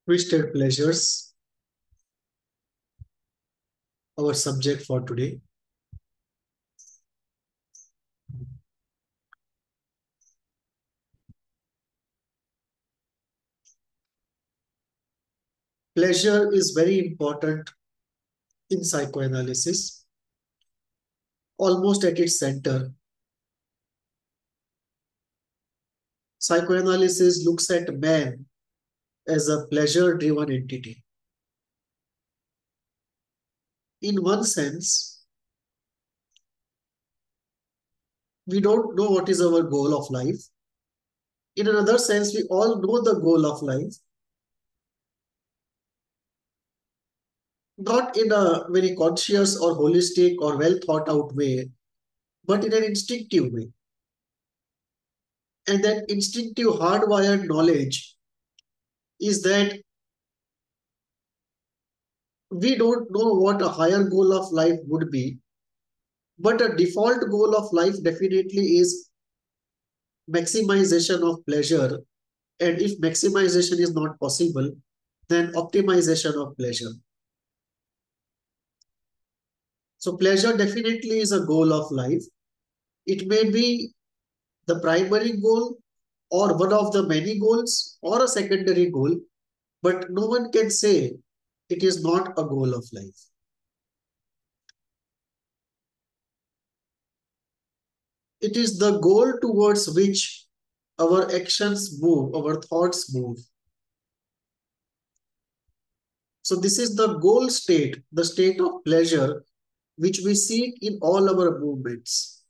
Twisted pleasures, our subject for today. Pleasure is very important in psychoanalysis, almost at its center. Psychoanalysis looks at man as a pleasure-driven entity. In one sense, we don't know what is our goal of life. In another sense, we all know the goal of life, not in a very conscious or holistic or well thought out way, but in an instinctive way. And that instinctive hardwired knowledge is that we don't know what a higher goal of life would be, but a default goal of life definitely is maximization of pleasure. And if maximization is not possible, then optimization of pleasure. So pleasure definitely is a goal of life. It may be the primary goal or one of the many goals or a secondary goal, but no one can say it is not a goal of life. It is the goal towards which our actions move, our thoughts move. So this is the goal state, the state of pleasure, which we seek in all our movements.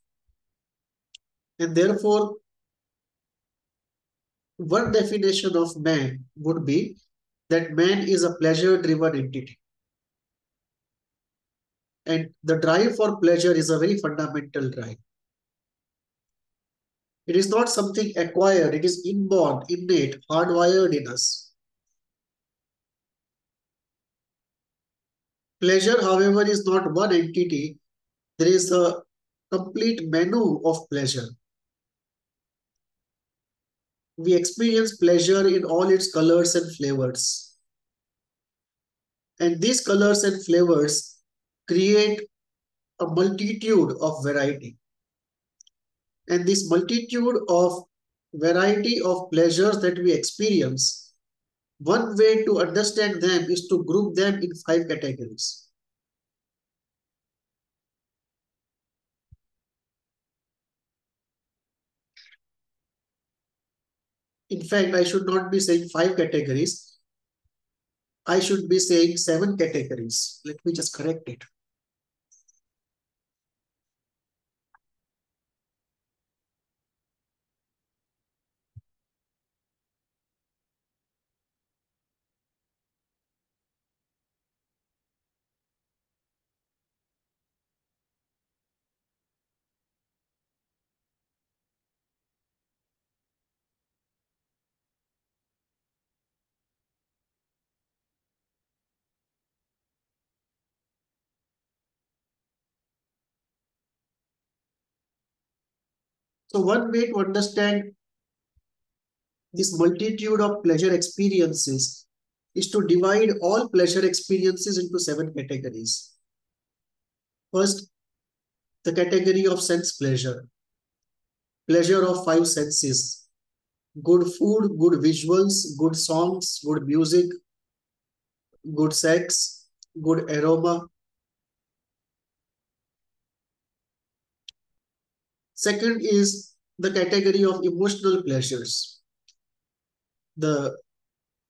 And therefore, one definition of man would be that man is a pleasure-driven entity. And the drive for pleasure is a very fundamental drive. It is not something acquired, it is inborn, innate, hardwired in us. Pleasure, however, is not one entity. There is a complete menu of pleasure. We experience pleasure in all its colors and flavors. And these colors and flavors create a multitude of variety. And this multitude of variety of pleasures that we experience, one way to understand them is to group them in 5 categories. In fact, I should not be saying 5 categories. I should be saying 7 categories. Let me just correct it. So one way to understand this multitude of pleasure experiences is to divide all pleasure experiences into 7 categories. First, the category of sense pleasure. Pleasure of 5 senses. Good food, good visuals, good songs, good music, good sex, good aroma. Second is the category of emotional pleasures. The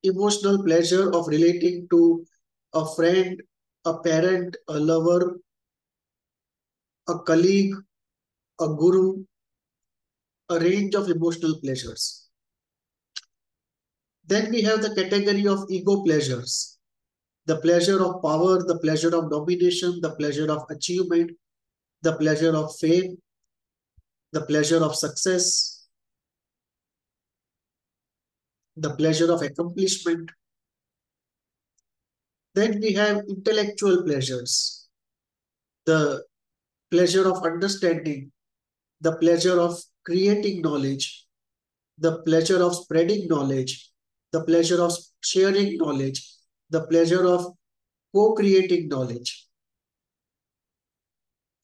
emotional pleasure of relating to a friend, a parent, a lover, a colleague, a guru, a range of emotional pleasures. Then we have the category of ego pleasures. The pleasure of power, the pleasure of domination, the pleasure of achievement, the pleasure of fame, the pleasure of success, the pleasure of accomplishment. Then we have intellectual pleasures, the pleasure of understanding, the pleasure of creating knowledge, the pleasure of spreading knowledge, the pleasure of sharing knowledge, the pleasure of co-creating knowledge.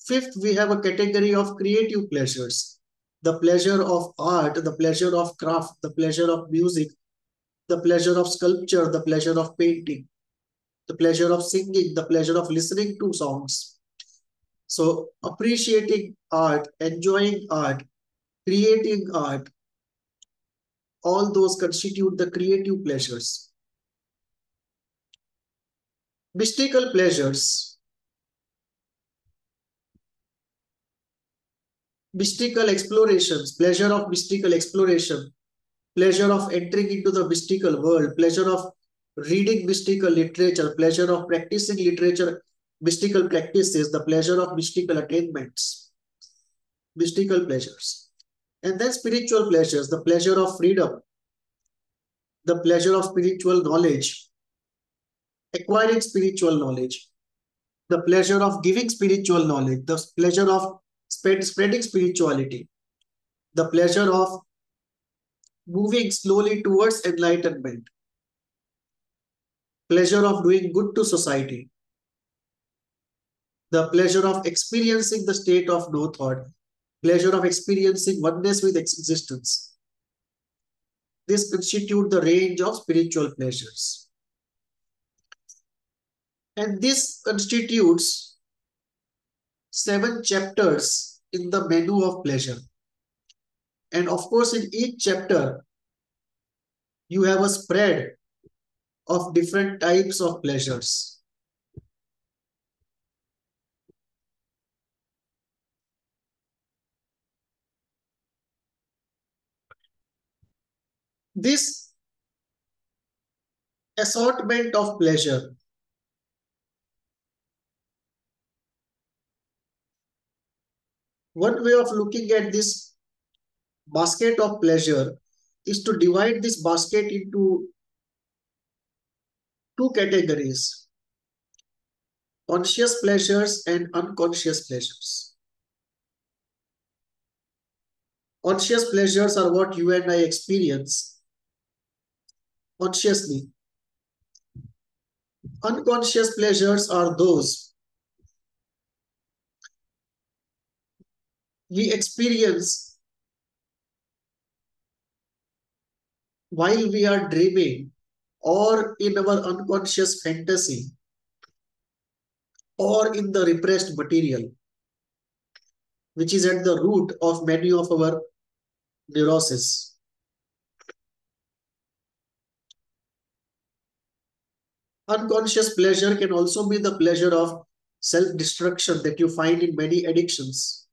Fifth, we have a category of creative pleasures, the pleasure of art, the pleasure of craft, the pleasure of music, the pleasure of sculpture, the pleasure of painting, the pleasure of singing, the pleasure of listening to songs. So appreciating art, enjoying art, creating art, all those constitute the creative pleasures. Mystical pleasures, mystical explorations, pleasure of mystical exploration, pleasure of entering into the mystical world, pleasure of reading mystical literature, pleasure of practicing literature, mystical practices, the pleasure of mystical attainments, mystical pleasures. And then spiritual pleasures, the pleasure of freedom, the pleasure of spiritual knowledge, acquiring spiritual knowledge, the pleasure of giving spiritual knowledge, the pleasure of spreading spirituality, the pleasure of moving slowly towards enlightenment, pleasure of doing good to society, the pleasure of experiencing the state of no thought, pleasure of experiencing oneness with existence. This constitute the range of spiritual pleasures. And this constitutes 7 chapters in the menu of pleasure. And of course, in each chapter, you have a spread of different types of pleasures. This assortment of pleasure, one way of looking at this basket of pleasure is to divide this basket into 2 categories: conscious pleasures and unconscious pleasures. Conscious pleasures are what you and I experience consciously. Unconscious pleasures are those we experience while we are dreaming or in our unconscious fantasy or in the repressed material, which is at the root of many of our neuroses. Unconscious pleasure can also be the pleasure of self-destruction that you find in many addictions.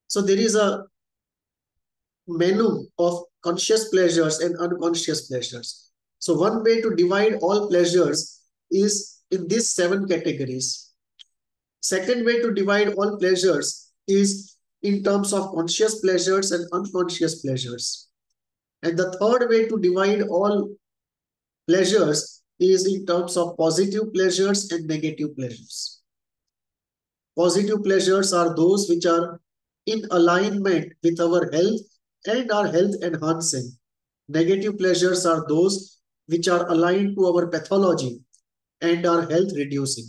So there is a menu of conscious pleasures and unconscious pleasures. So one way to divide all pleasures is in these 7 categories. Second way to divide all pleasures is in terms of conscious pleasures and unconscious pleasures. And the third way to divide all pleasures is in terms of positive pleasures and negative pleasures. Positive pleasures are those which are in alignment with our health and are health enhancing. Negative pleasures are those which are aligned to our pathology and are health reducing.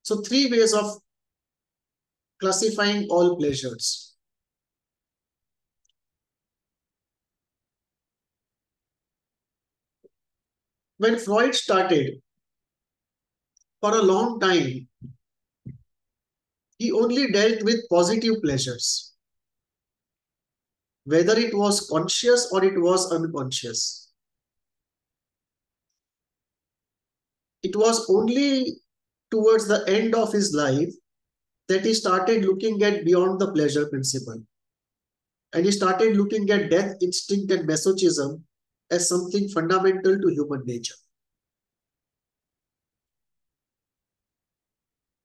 So 3 ways of classifying all pleasures. When Freud started, for a long time, he only dealt with positive pleasures, whether it was conscious or it was unconscious. It was only towards the end of his life that he started looking at beyond the pleasure principle. And he started looking at death instinct and masochism as something fundamental to human nature.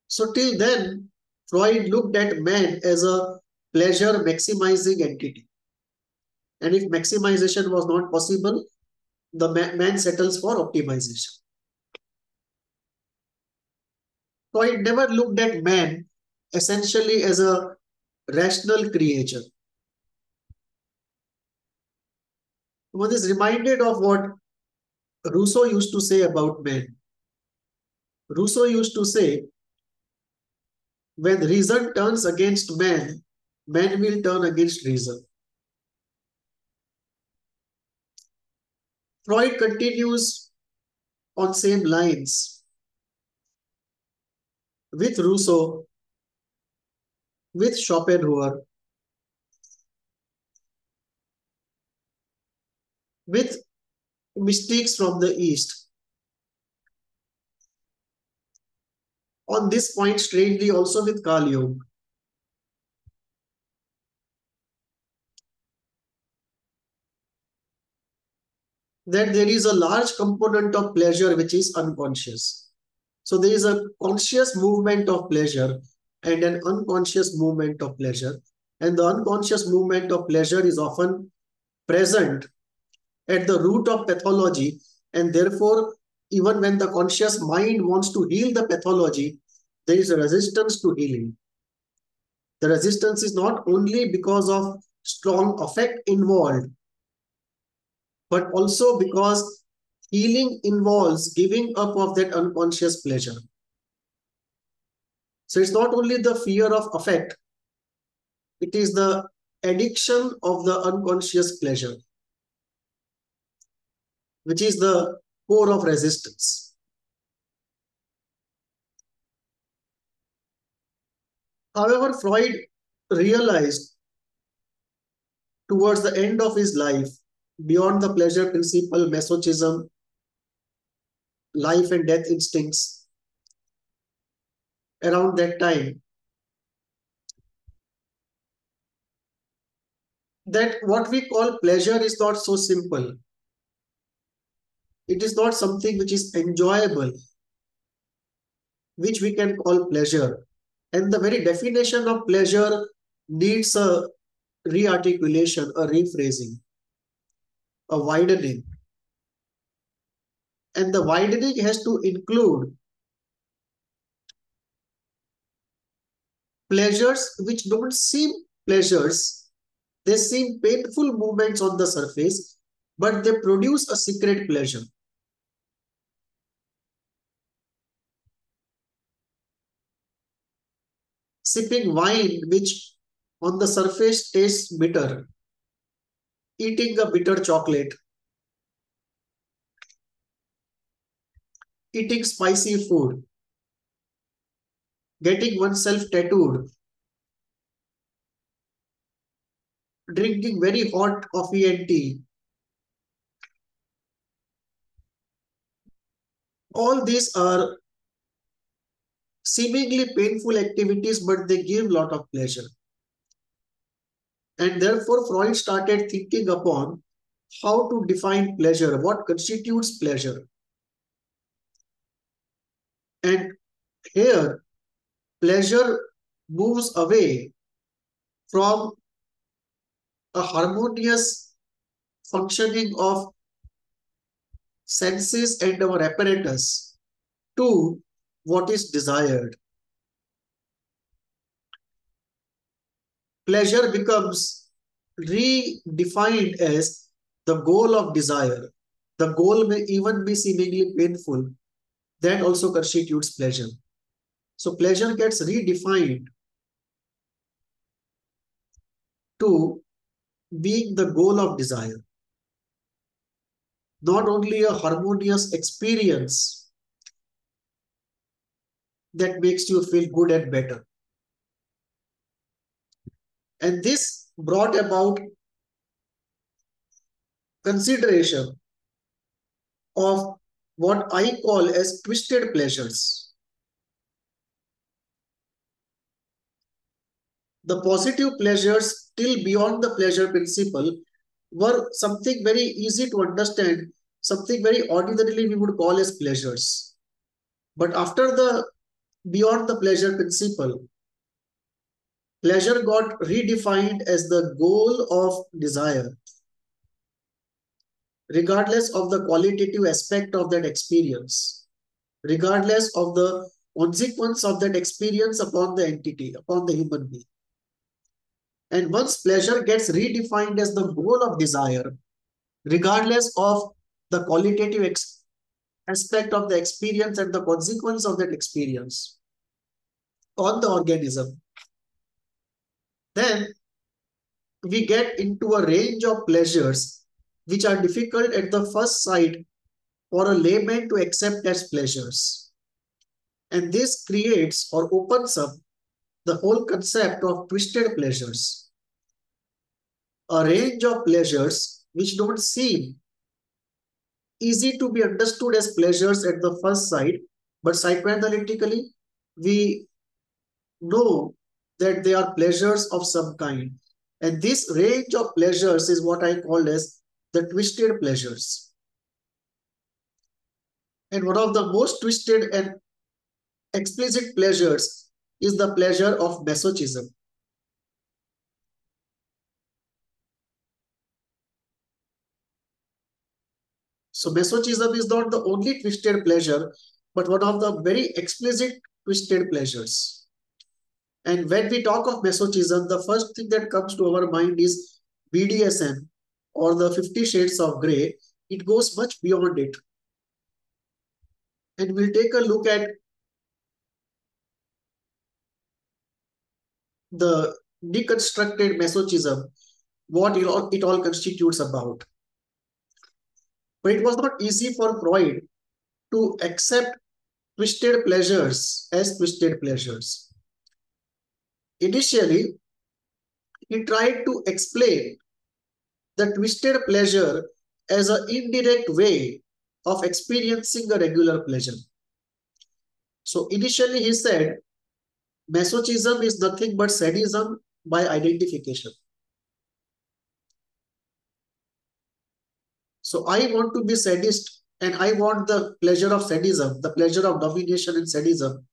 So till then, Freud looked at man as a pleasure maximizing entity. And if maximization was not possible, the man settles for optimization. Freud never looked at man essentially as a rational creature. One is reminded of what Rousseau used to say about men. Rousseau used to say, when reason turns against man, man will turn against reason. Freud continues on same lines with Rousseau, with Schopenhauer, with mystics from the East. On this point, strangely, also with Carl Jung. That there is a large component of pleasure which is unconscious. So there is a conscious movement of pleasure and an unconscious movement of pleasure. And the unconscious movement of pleasure is often present at the root of pathology. And therefore, even when the conscious mind wants to heal the pathology, there is a resistance to healing. The resistance is not only because of strong affect involved, but also because healing involves giving up of that unconscious pleasure. So it's not only the fear of affect, it is the addiction of the unconscious pleasure, which is the core of resistance. However, Freud realized towards the end of his life, beyond the pleasure principle, masochism, life and death instincts, around that time, that what we call pleasure is not so simple. It is not something which is enjoyable, which we can call pleasure. And the very definition of pleasure needs a rearticulation, a rephrasing, a widening. And the widening has to include pleasures which don't seem pleasures. They seem painful movements on the surface, but they produce a secret pleasure. Sipping wine, which on the surface tastes bitter, eating a bitter chocolate, eating spicy food, getting oneself tattooed, drinking very hot coffee and tea. All these are seemingly painful activities, but they give a lot of pleasure. And therefore, Freud started thinking upon how to define pleasure, what constitutes pleasure. And here, pleasure moves away from a harmonious functioning of senses and our apparatus to what is desired. Pleasure becomes redefined as the goal of desire. The goal may even be seemingly painful. That also constitutes pleasure. So pleasure gets redefined to being the goal of desire. Not only a harmonious experience that makes you feel good and better. And this brought about consideration of what I call as twisted pleasures. The positive pleasures, still beyond the pleasure principle, were something very easy to understand, something very ordinarily we would call as pleasures. But after the beyond the pleasure principle, pleasure got redefined as the goal of desire, regardless of the qualitative aspect of that experience, regardless of the consequence of that experience upon the entity, upon the human being. And once pleasure gets redefined as the goal of desire, regardless of the qualitative aspect of the experience and the consequence of that experience on the organism. Then we get into a range of pleasures which are difficult at the first sight for a layman to accept as pleasures. And this creates or opens up the whole concept of twisted pleasures. A range of pleasures which don't seem easy to be understood as pleasures at the first sight, but psychoanalytically, we know that they are pleasures of some kind. And this range of pleasures is what I call as the twisted pleasures. And one of the most twisted and explicit pleasures is the pleasure of masochism. So masochism is not the only twisted pleasure, but one of the very explicit twisted pleasures. And when we talk of masochism, the first thing that comes to our mind is BDSM or the 50 Shades of Grey. It goes much beyond it. And we'll take a look at the deconstructed masochism, what it all constitutes about. But it was not easy for Freud to accept twisted pleasures as twisted pleasures. Initially, he tried to explain the twisted pleasure as an indirect way of experiencing a regular pleasure. So initially he said, masochism is nothing but sadism by identification. So I want to be sadist and I want the pleasure of sadism, the pleasure of domination and sadism.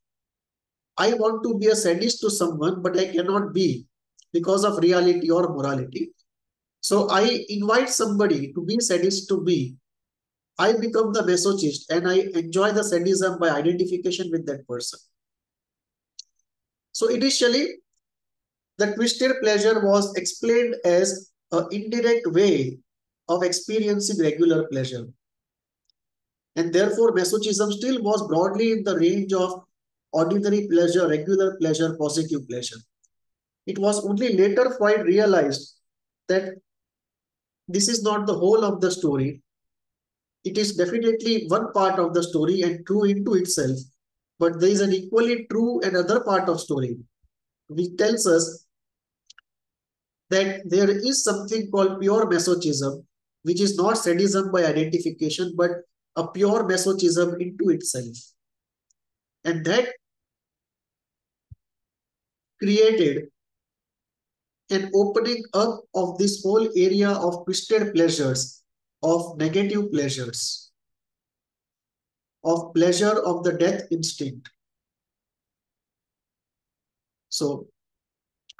I want to be a sadist to someone, but I cannot be because of reality or morality. So I invite somebody to be sadist to me. I become the masochist and I enjoy the sadism by identification with that person. So initially, the twisted pleasure was explained as an indirect way of experiencing regular pleasure. And therefore, masochism still was broadly in the range of ordinary pleasure, regular pleasure, positive pleasure. It was only later Freud realized that this is not the whole of the story. It is definitely one part of the story and true into itself, but there is an equally true another part of story, which tells us that there is something called pure masochism, which is not sadism by identification, but a pure masochism into itself. And that created an opening up of this whole area of twisted pleasures, of negative pleasures, of pleasure of the death instinct. So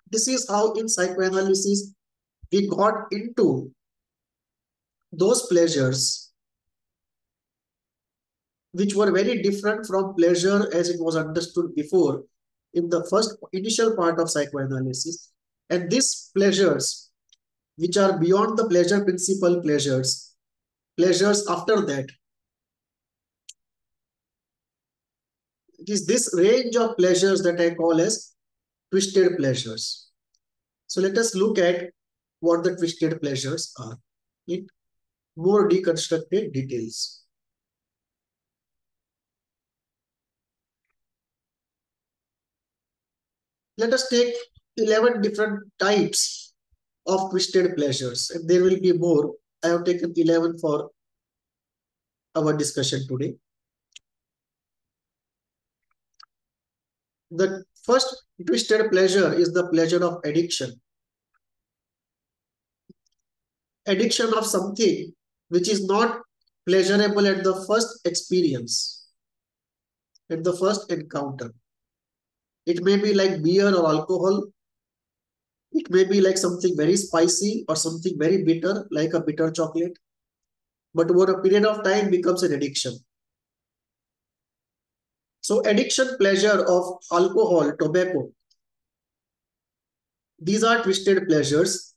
this is how in psychoanalysis we got into those pleasures which were very different from pleasure as it was understood before in the first initial part of psychoanalysis. And these pleasures, which are beyond the pleasure principle pleasures after that, it is this range of pleasures that I call as twisted pleasures. So let us look at what the twisted pleasures are in more deconstructed details. Let us take 11 different types of twisted pleasures, and there will be more. I have taken 11 for our discussion today. The first twisted pleasure is the pleasure of addiction. Addiction of something which is not pleasurable at the first experience, at the first encounter. It may be like beer or alcohol. It may be like something very spicy or something very bitter, like a bitter chocolate. But over a period of time becomes an addiction. So addiction pleasure of alcohol, tobacco, these are twisted pleasures.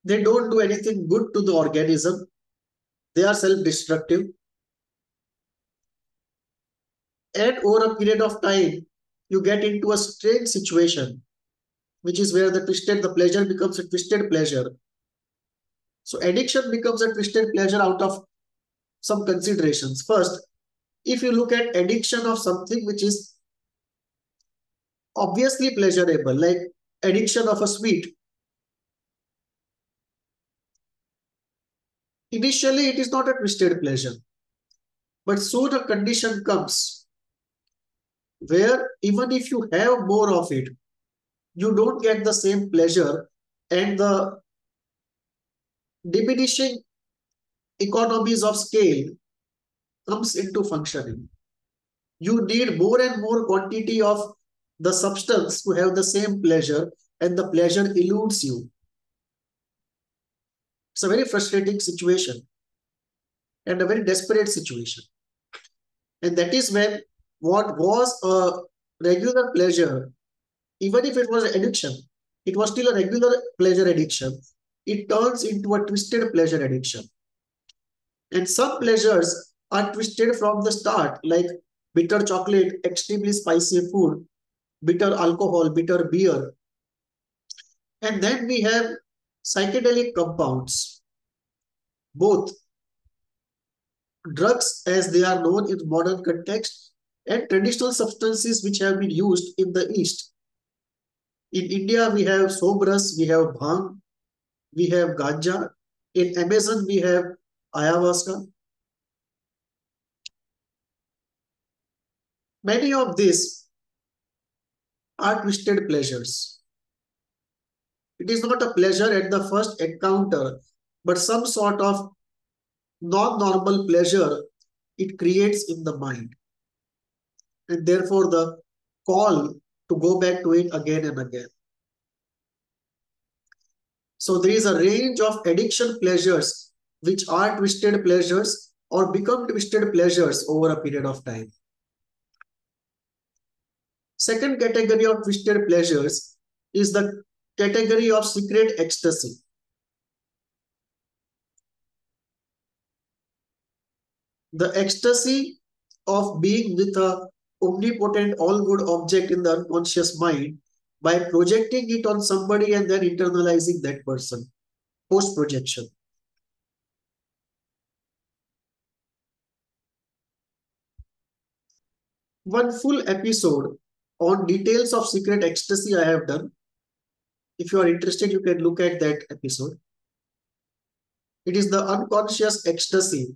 They don't do anything good to the organism. They are self-destructive. And over a period of time, you get into a strange situation, which is where the pleasure becomes a twisted pleasure. So addiction becomes a twisted pleasure out of some considerations. First, if you look at addiction of something which is obviously pleasurable, like addiction of a sweet, initially it is not a twisted pleasure, but soon a condition comes where even if you have more of it, you don't get the same pleasure, and the diminishing economies of scale comes into functioning. You need more and more quantity of the substance to have the same pleasure, and the pleasure eludes you. It's a very frustrating situation and a very desperate situation. And that is when what was a regular pleasure, even if it was an addiction, it was still a regular pleasure addiction. It turns into a twisted pleasure addiction. And some pleasures are twisted from the start, like bitter chocolate, extremely spicy food, bitter alcohol, bitter beer. And then we have psychedelic compounds, both drugs as they are known in modern context and traditional substances which have been used in the East. In India, we have sobrus, we have bhang, we have ganja. In Amazon, we have ayahuasca. Many of these are twisted pleasures. It is not a pleasure at the first encounter, but some sort of non-normal pleasure it creates in the mind. And therefore, the call to go back to it again and again. So there is a range of addiction pleasures which are twisted pleasures or become twisted pleasures over a period of time. Second category of twisted pleasures is the category of secret ecstasy. The ecstasy of being with a omnipotent all-good object in the unconscious mind by projecting it on somebody and then internalizing that person. Post-projection. One full episode on details of secret ecstasy I have done. If you are interested, you can look at that episode. It is the unconscious ecstasy,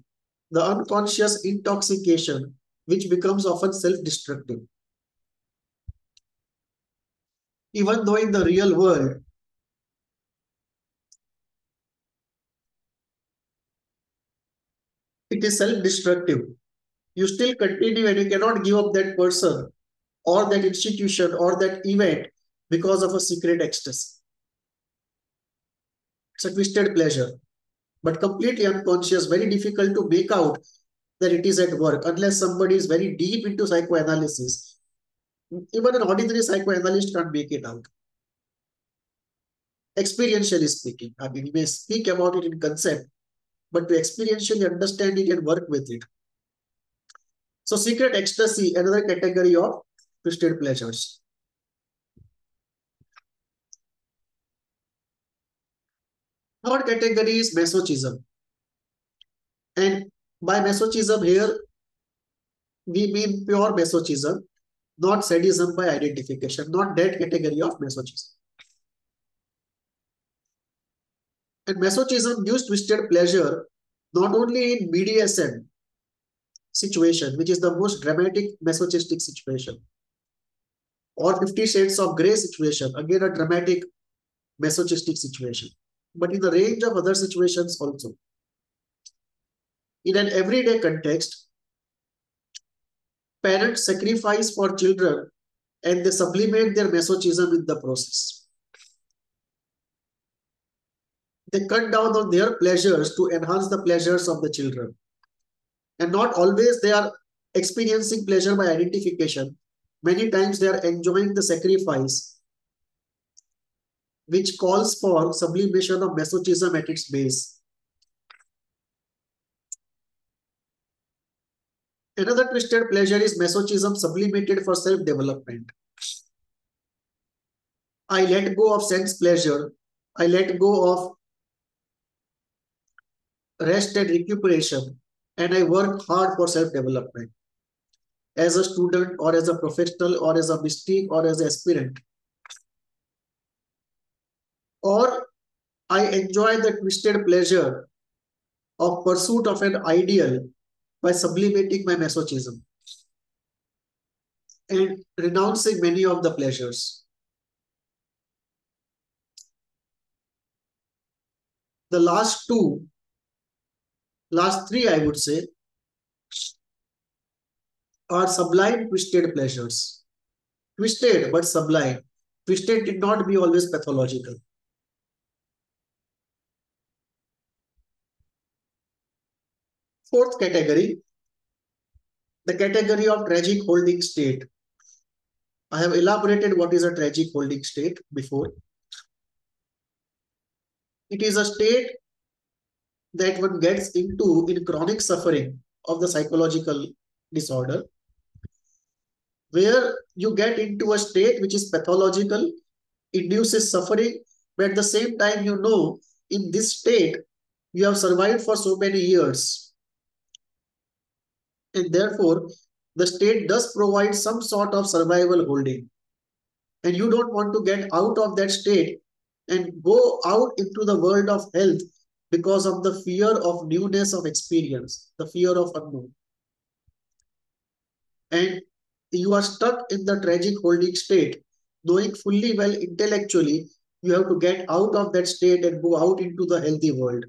the unconscious intoxication, which becomes often self-destructive. Even though in the real world, it is self-destructive, you still continue and you cannot give up that person or that institution or that event because of a secret ecstasy. It's a twisted pleasure, but completely unconscious, very difficult to make out that it is at work unless somebody is very deep into psychoanalysis. Even an ordinary psychoanalyst can't make it out. Experientially speaking, I mean, you may speak about it in concept, but to experientially understand it and work with it. So secret ecstasy, another category of twisted pleasures. Third category is masochism. And by masochism here, we mean pure masochism, not sadism by identification, not that category of masochism. And masochism gives twisted pleasure not only in BDSM situation, which is the most dramatic masochistic situation, or 50 Shades of Grey situation, again a dramatic masochistic situation, but in the range of other situations also. In an everyday context, parents sacrifice for children and they sublimate their masochism in the process. They cut down on their pleasures to enhance the pleasures of the children. And not always they are experiencing pleasure by identification. Many times they are enjoying the sacrifice which calls for sublimation of masochism at its base. Another twisted pleasure is masochism sublimated for self-development. I let go of sense pleasure. I let go of rest and recuperation, and I work hard for self-development. As a student or as a professional or as a mystique or as an aspirant. Or I enjoy the twisted pleasure of pursuit of an ideal by sublimating my masochism and renouncing many of the pleasures. The last three, I would say, are sublime twisted pleasures. Twisted but sublime. Twisted did not be always pathological. Fourth category, the category of tragic holding state. I have elaborated what is a tragic holding state before. It is a state that one gets into in chronic suffering of the psychological disorder, where you get into a state which is pathological, induces suffering, but at the same time, you know, in this state, you have survived for so many years. And therefore, the state does provide some sort of survival holding. And you don't want to get out of that state and go out into the world of health because of the fear of newness of experience, the fear of unknown. And you are stuck in the tragic holding state, knowing fully well intellectually you have to get out of that state and go out into the healthy world.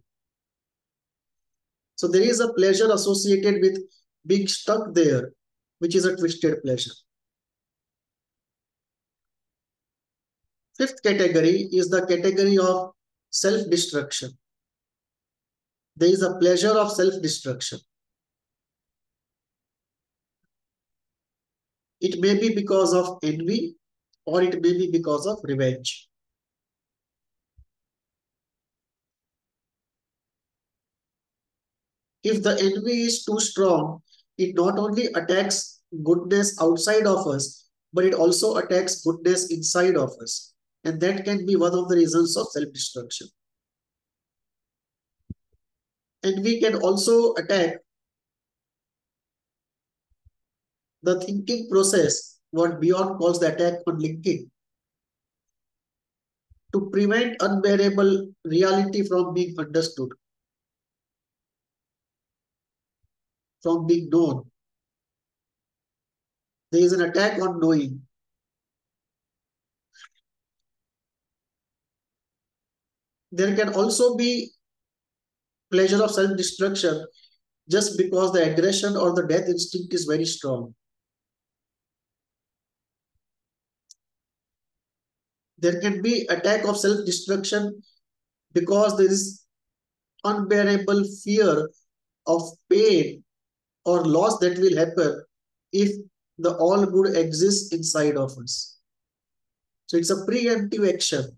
So there is a pleasure associated with being stuck there, which is a twisted pleasure. Fifth category is the category of self-destruction. There is a pleasure of self-destruction. It may be because of envy or it may be because of revenge. If the envy is too strong, it not only attacks goodness outside of us, but it also attacks goodness inside of us. And that can be one of the reasons of self-destruction. Envy can also attack the thinking process, what Bjorn calls the attack on linking, to prevent unbearable reality from being understood, from being known. There is an attack on knowing. There can also be pleasure of self-destruction just because the aggression or the death instinct is very strong. There can be attack of self-destruction because there is unbearable fear of pain or loss that will happen if the all good exists inside of us. So it's a preemptive action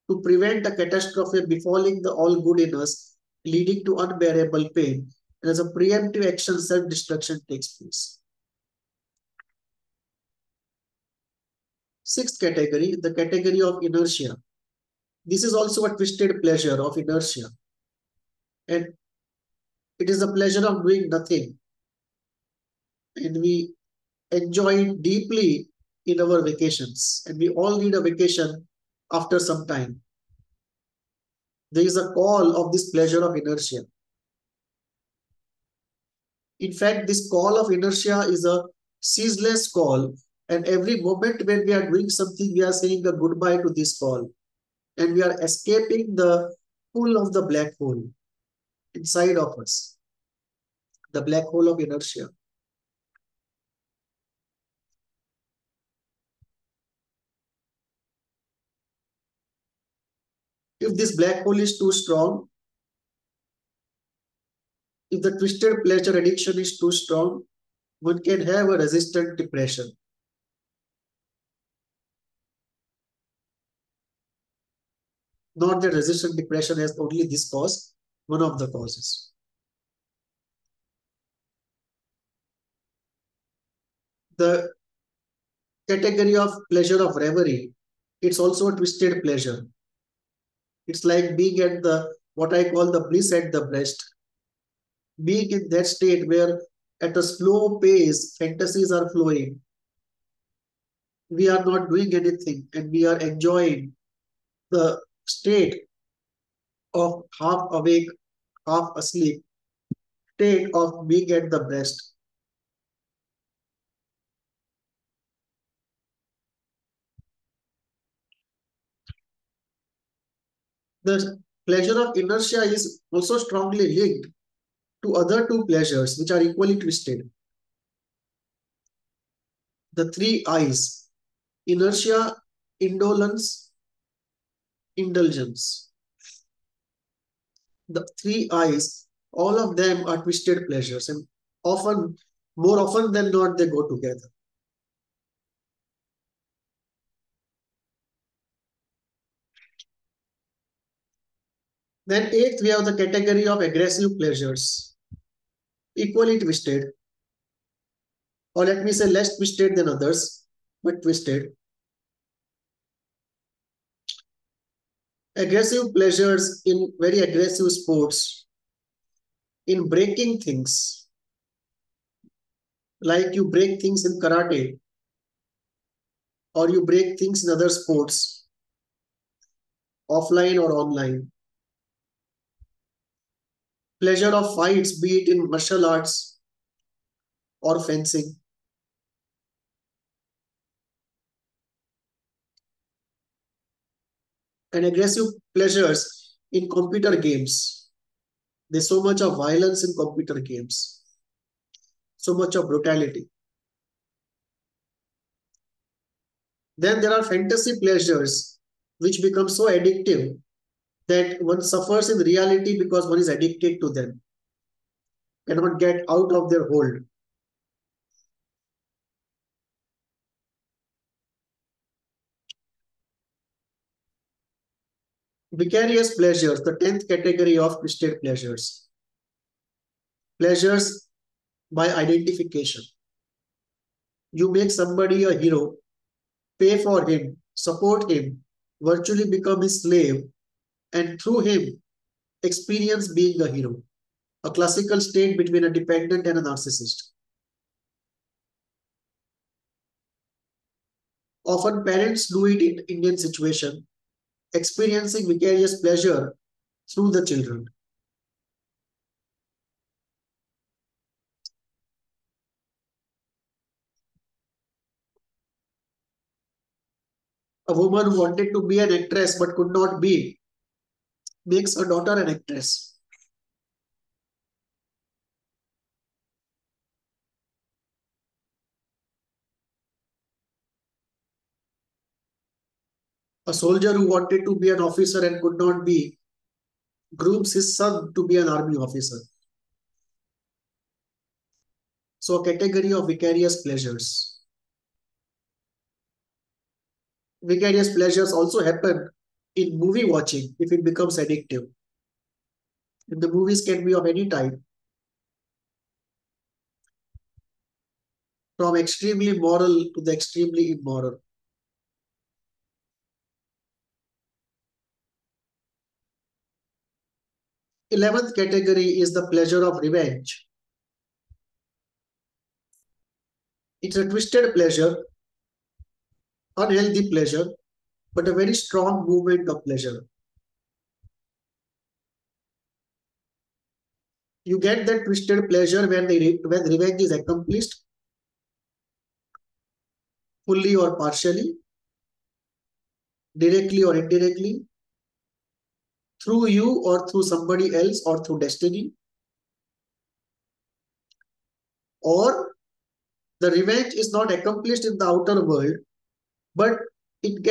to prevent a catastrophe befalling the all good in us, leading to unbearable pain. And as a preemptive action, self-destruction takes place. Sixth category, the category of inertia. This is also a twisted pleasure of inertia. And it is the pleasure of doing nothing. And we enjoy it deeply in our vacations. And we all need a vacation after some time. There is a call of this pleasure of inertia. In fact, this call of inertia is a ceaseless call. And every moment when we are doing something, we are saying a goodbye to this call. And we are escaping the pull of the black hole inside of us. The black hole of inertia. If this black hole is too strong, if the twisted pleasure addiction is too strong, one can have a resistant depression. Not that resistant depression has only this cause, one of the causes. The category of pleasure of reverie, it's also a twisted pleasure. It's like being at the, what I call the bliss at the breast. Being in that state where at a slow pace, fantasies are flowing. We are not doing anything and we are enjoying the state of half awake, half asleep, state of being at the breast. The pleasure of inertia is also strongly linked to other two pleasures which are equally twisted. The three I's: inertia, indolence, indulgence. The three I's, all of them are twisted pleasures, and often, more often than not, they go together. Then eighth, we have the category of aggressive pleasures, equally twisted, or let me say less twisted than others, but twisted. Aggressive pleasures in very aggressive sports, in breaking things, like you break things in karate, or you break things in other sports, offline or online. Pleasure of fights, be it in martial arts or fencing. And aggressive pleasures in computer games. There's so much of violence in computer games, so much of brutality. Then there are fantasy pleasures which become so addictive that one suffers in reality because one is addicted to them, cannot get out of their hold. Vicarious pleasures, the 10th category of twisted pleasures. Pleasures by identification. You make somebody a hero, pay for him, support him, virtually become his slave, and through him, experience being a hero. A classical state between a dependent and a narcissist. Often parents do it in Indian situation, experiencing vicarious pleasure through the children. A woman who wanted to be an actress but could not be, makes her daughter an actress. A soldier who wanted to be an officer and could not be, grooms his son to be an army officer. So a category of vicarious pleasures. Vicarious pleasures also happen in movie watching if it becomes addictive. And the movies can be of any type, from extremely moral to the extremely immoral. 11th category is the pleasure of revenge. It's a twisted pleasure, unhealthy pleasure, but a very strong movement of pleasure. You get that twisted pleasure when revenge is accomplished fully or partially, directly or indirectly, through you or through somebody else or through destiny. Or the revenge is not accomplished in the outer world, but it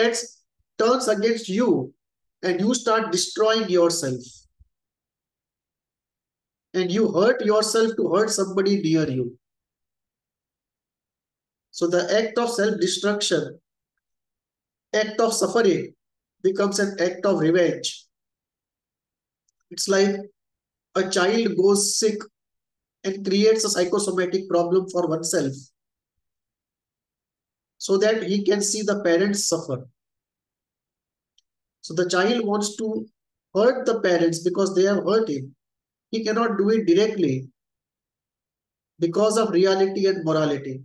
turns against you and you start destroying yourself. And you hurt yourself to hurt somebody near you. So the act of self-destruction, act of suffering, becomes an act of revenge. It's like a child goes sick and creates a psychosomatic problem for oneself so that he can see the parents suffer. So the child wants to hurt the parents because they have hurt him. He cannot do it directly because of reality and morality.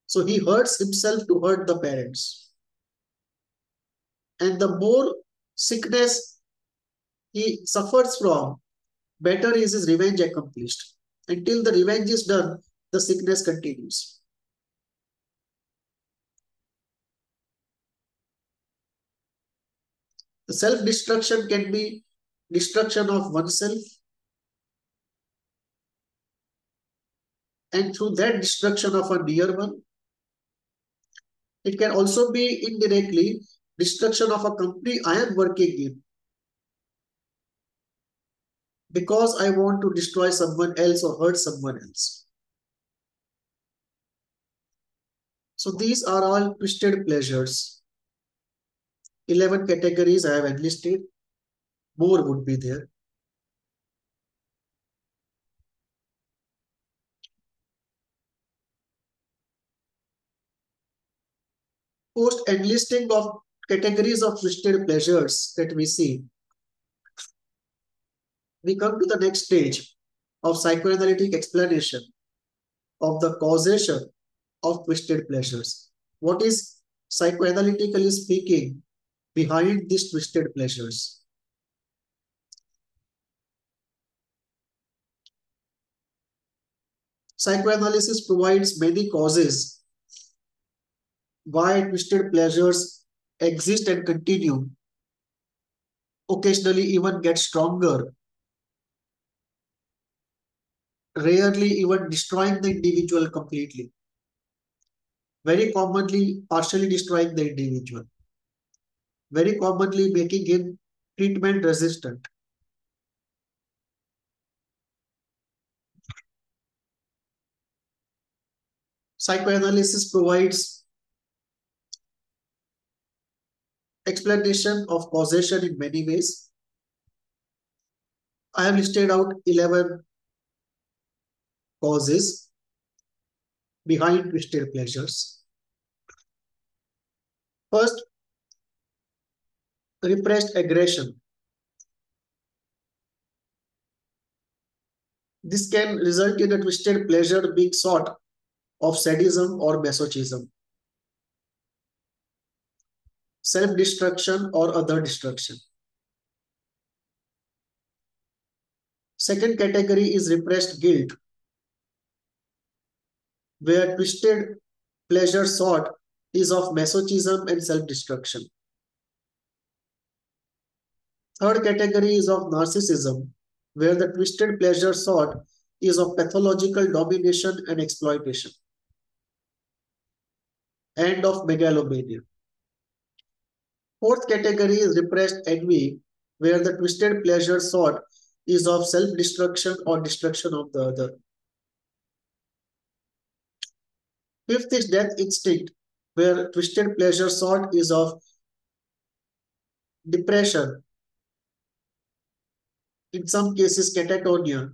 So he hurts himself to hurt the parents. And the more sickness he suffers from, better is his revenge accomplished. Until the revenge is done, the sickness continues. The self-destruction can be destruction of oneself, and through that destruction of a dear one. It can also be indirectly destruction of a company I am working in because I want to destroy someone else or hurt someone else. So these are all twisted pleasures. 11 categories I have enlisted. More would be there. Post enlisting of categories of twisted pleasures that we see, we come to the next stage of psychoanalytic explanation of the causation of twisted pleasures. What is, psychoanalytically speaking, behind these twisted pleasures? Psychoanalysis provides many causes why twisted pleasures exist and continue, occasionally even get stronger, rarely even destroying the individual completely, very commonly partially destroying the individual, very commonly making him treatment resistant. Psychoanalysis provides explanation of causation in many ways. I have listed out 11 causes behind twisted pleasures. First, repressed aggression. This can result in a twisted pleasure being sought of sadism or masochism, self-destruction or other destruction. Second category is repressed guilt, where twisted pleasure sought is of masochism and self-destruction. Third category is of narcissism, where the twisted pleasure sought is of pathological domination and exploitation, and of megalomania. Fourth category is repressed envy, where the twisted pleasure sought is of self-destruction or destruction of the other. Fifth is death instinct, where twisted pleasure sought is of depression, in some cases catatonia,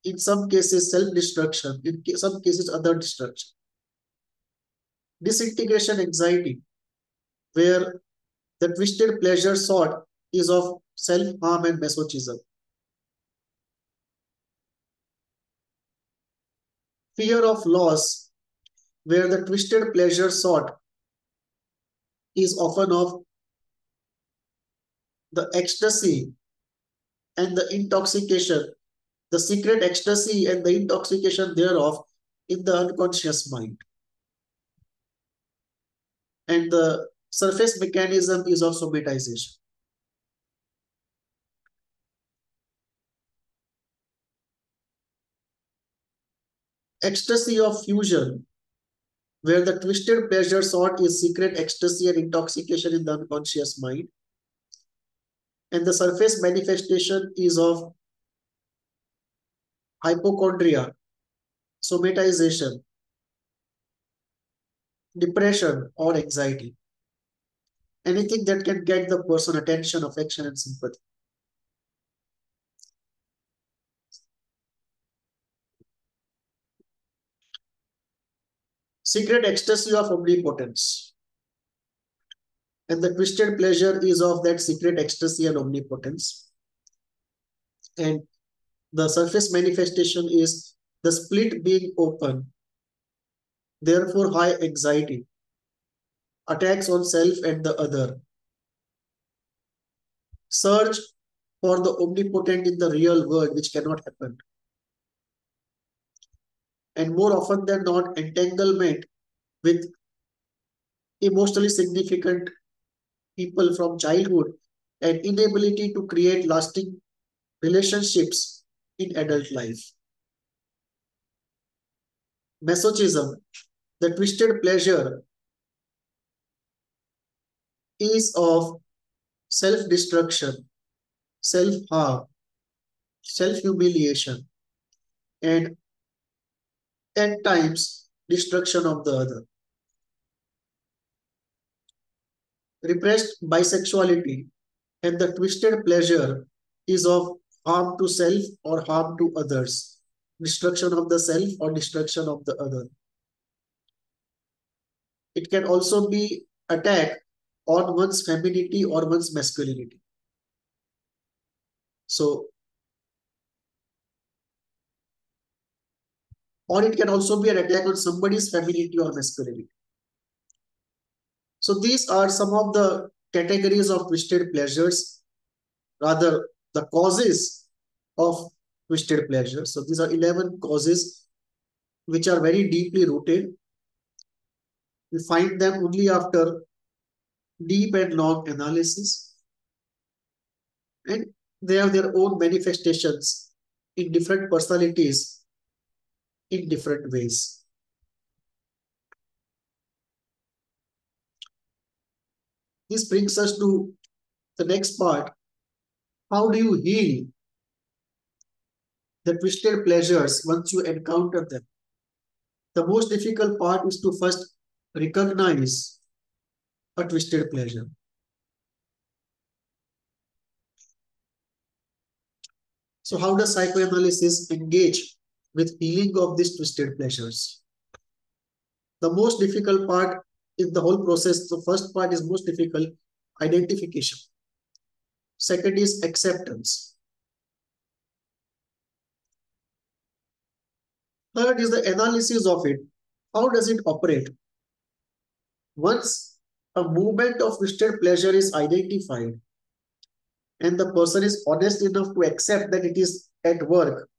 in some cases self-destruction, in some cases other destruction. Disintegration anxiety, where the twisted pleasure sought is of self-harm and masochism. Fear of loss, where the twisted pleasure sought is often of the ecstasy and the intoxication, the secret ecstasy and the intoxication thereof in the unconscious mind. And the surface mechanism is of somatization. Ecstasy of fusion, where the twisted pleasure sought is secret ecstasy and intoxication in the unconscious mind. And the surface manifestation is of hypochondria, somatization, depression or anxiety. anything that can get the person attention, affection, and sympathy. Secret ecstasy of omnipotence. And the twisted pleasure is of that secret ecstasy and omnipotence. And the surface manifestation is the split being open, therefore high anxiety, attacks on self and the other, search for the omnipotent in the real world, which cannot happen. And more often than not, entanglement with emotionally significant people from childhood and inability to create lasting relationships in adult life. Masochism, the twisted pleasure, is of self-destruction, self-harm, self-humiliation, and at times destruction of the other. Repressed bisexuality and the twisted pleasure is of harm to self or harm to others, destruction of the self or destruction of the other. It can also be attack on one's femininity or one's masculinity. So, or it can also be an attack on somebody's femininity or masculinity. So these are some of the categories of twisted pleasures, rather the causes of twisted pleasure. So these are 11 causes which are very deeply rooted. We find them only after deep and long analysis. And they have their own manifestations in different personalities in different ways. This brings us to the next part. How do you heal the twisted pleasures once you encounter them? The most difficult part is to first recognize a twisted pleasure. So how does psychoanalysis engage with healing of these twisted pleasures? The most difficult part in the whole process, the first part is most difficult, identification. Second is acceptance. Third is the analysis of it. How does it operate? Once a movement of twisted pleasure is identified and the person is honest enough to accept that it is at work,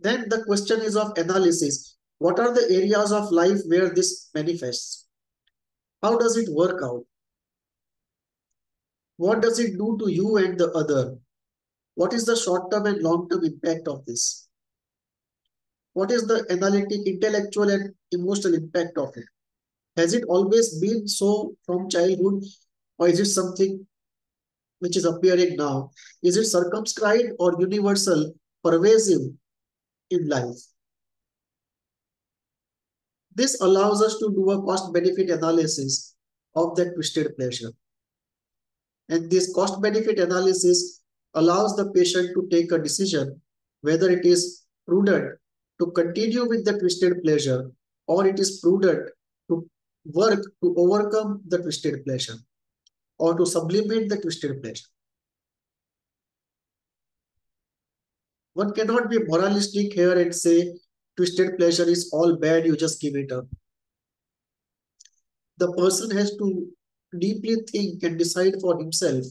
then the question is of analysis. What are the areas of life where this manifests? How does it work out? What does it do to you and the other? What is the short-term and long-term impact of this? What is the analytic, intellectual, and emotional impact of it? Has it always been so from childhood, or is it something which is appearing now? Is it circumscribed or universal, pervasive in life? This allows us to do a cost-benefit analysis of that twisted pleasure. And this cost-benefit analysis allows the patient to take a decision whether it is prudent to continue with the twisted pleasure or it is prudent to work to overcome the twisted pleasure or to sublimate the twisted pleasure. One cannot be moralistic here and say twisted pleasure is all bad, you just give it up. The person has to deeply think and decide for himself,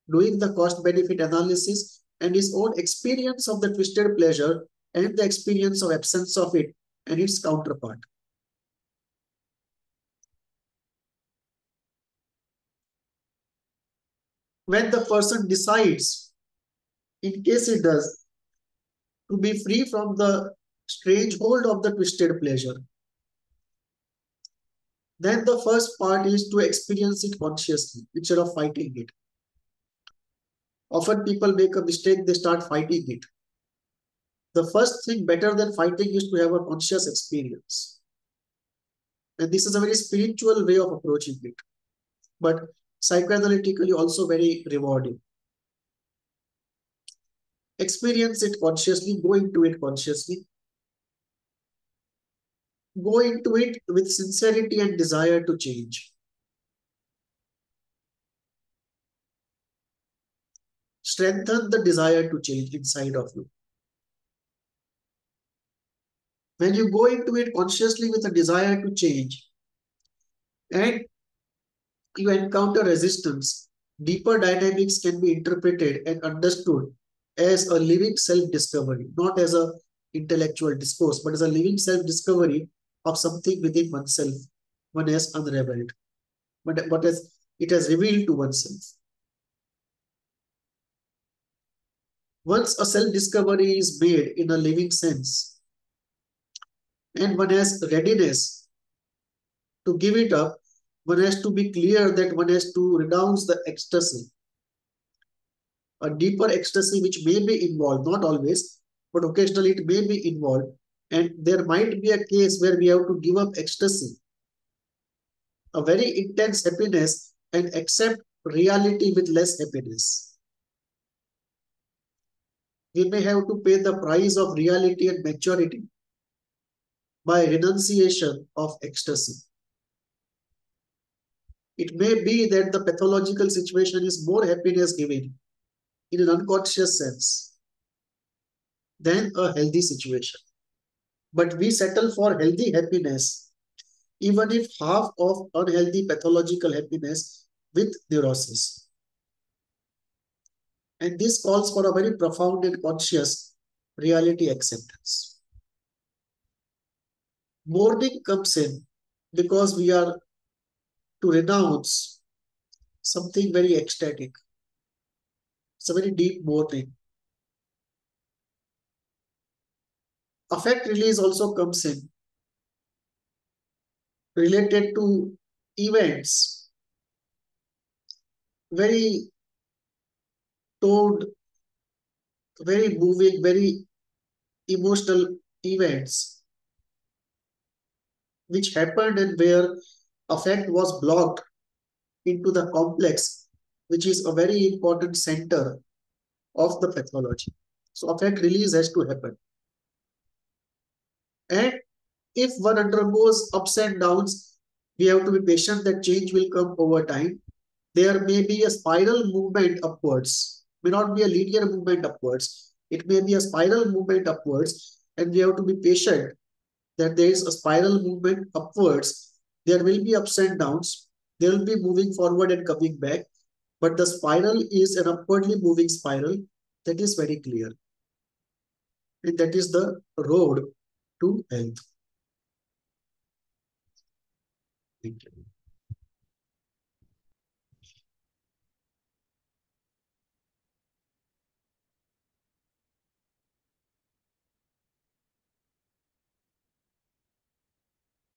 doing the cost-benefit analysis and his own experience of the twisted pleasure and the experience of absence of it and its counterpart. When the person decides, in case he does, to be free from the strange hold of the twisted pleasure, then the first part is to experience it consciously instead of fighting it. Often people make a mistake, they start fighting it. The first thing better than fighting is to have a conscious experience. And this is a very spiritual way of approaching it. but psychoanalytically also very rewarding. Experience it consciously, go into it consciously. Go into it with sincerity and desire to change. Strengthen the desire to change inside of you. When you go into it consciously with a desire to change and you encounter resistance, deeper dynamics can be interpreted and understood as a living self-discovery, not as a intellectual discourse, but as a living self-discovery of something within oneself, one has unraveled, but what has it has revealed to oneself. Once a self-discovery is made in a living sense, and one has readiness to give it up, one has to be clear that one has to renounce the ecstasy, a deeper ecstasy which may be involved, not always, but occasionally it may be involved. And there might be a case where we have to give up ecstasy, a very intense happiness, and accept reality with less happiness. We may have to pay the price of reality and maturity by renunciation of ecstasy. It may be that the pathological situation is more happiness giving in an unconscious sense than a healthy situation. But we settle for healthy happiness, even if half of unhealthy pathological happiness with neurosis. And this calls for a very profound and conscious reality acceptance. Mourning comes in because we are to renounce something very ecstatic. It's a very deep mourning. Affect release also comes in related to events, very told, very moving, very emotional events which happened and where affect was blocked into the complex, which is a very important center of the pathology. So affect release has to happen. And if one undergoes ups and downs, we have to be patient that change will come over time. There may be a spiral movement upwards, may not be a linear movement upwards. It may be a spiral movement upwards, and we have to be patient that there is a spiral movement upwards. There will be ups and downs. There will be moving forward and coming back, but the spiral is an upwardly moving spiral. That is very clear. And that is the road to health. Thank you.